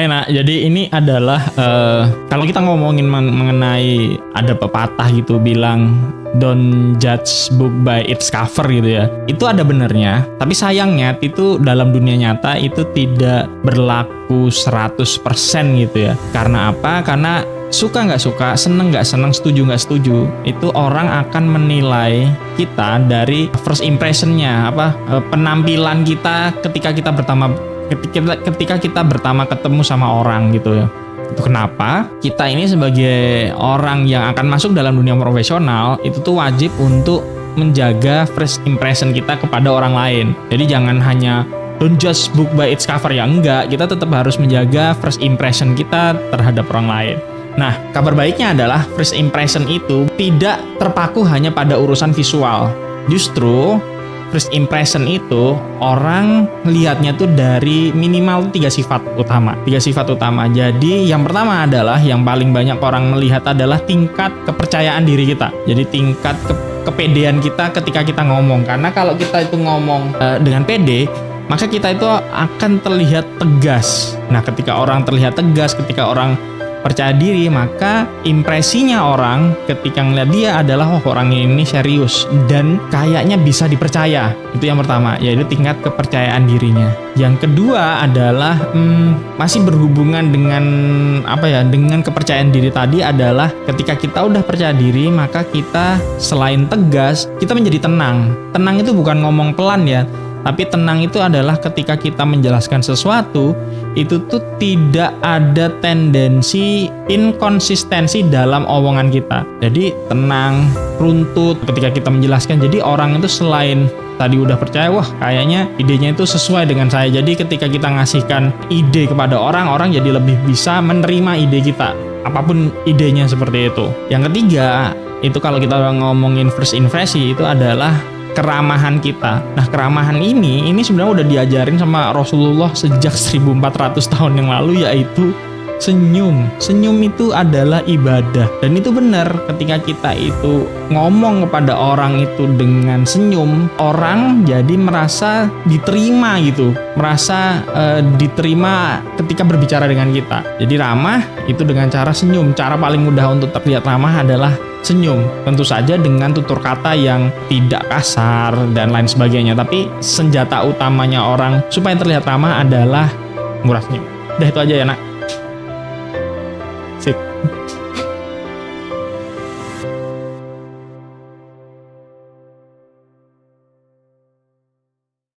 Hai nak, jadi ini adalah kalau kita ngomongin mengenai ada pepatah gitu bilang don't judge book by its cover gitu ya. Itu ada benernya, tapi sayangnya itu dalam dunia nyata itu tidak berlaku 100% gitu ya. Karena apa? Karena suka nggak suka, seneng nggak seneng, setuju nggak setuju, itu orang akan menilai kita dari first impressionnya, penampilan kita ketika kita pertama ketemu sama orang gitu ya. Itu kenapa kita ini sebagai orang yang akan masuk dalam dunia profesional itu tuh wajib untuk menjaga first impression kita kepada orang lain. Jadi jangan hanya don't judge book by its cover ya, enggak, kita tetap harus menjaga first impression kita terhadap orang lain. Nah, kabar baiknya adalah first impression itu tidak terpaku hanya pada urusan visual. Justru first impression itu orang lihatnya tuh dari minimal 3 sifat utama. Jadi yang pertama adalah yang paling banyak orang melihat adalah tingkat kepercayaan diri kita. Jadi tingkat kepedean kita ketika kita ngomong. Karena kalau kita itu ngomong dengan pede, maka kita itu akan terlihat tegas. Nah, ketika orang terlihat tegas, ketika orang percaya diri, maka impresinya orang ketika ngeliat dia adalah orang ini serius dan kayaknya bisa dipercaya. Itu yang pertama, yaitu tingkat kepercayaan dirinya. Yang kedua adalah masih berhubungan dengan dengan kepercayaan diri tadi adalah ketika kita udah percaya diri, maka kita selain tegas, kita menjadi tenang. Tenang itu bukan ngomong pelan ya, tapi tenang itu adalah ketika kita menjelaskan sesuatu, itu tuh tidak ada tendensi inkonsistensi dalam omongan kita. Jadi tenang, runtut ketika kita menjelaskan. Jadi orang itu selain tadi udah percaya, wah kayaknya idenya itu sesuai dengan saya. Jadi ketika kita ngasihkan ide kepada orang jadi lebih bisa menerima ide kita, apapun idenya seperti itu. Yang ketiga, itu kalau kita ngomongin first impression itu adalah keramahan kita. Nah, keramahan ini sebenarnya udah diajarin sama Rasulullah sejak 1400 tahun yang lalu, yaitu senyum. Senyum itu adalah ibadah. Dan itu benar, ketika kita itu ngomong kepada orang itu dengan senyum, orang jadi merasa diterima gitu. Merasa diterima ketika berbicara dengan kita. Jadi ramah itu dengan cara senyum. Cara paling mudah untuk terlihat ramah adalah senyum. Tentu saja dengan tutur kata yang tidak kasar dan lain sebagainya. Tapi senjata utamanya orang supaya terlihat ramah adalah murah senyum. Udah itu aja ya nak.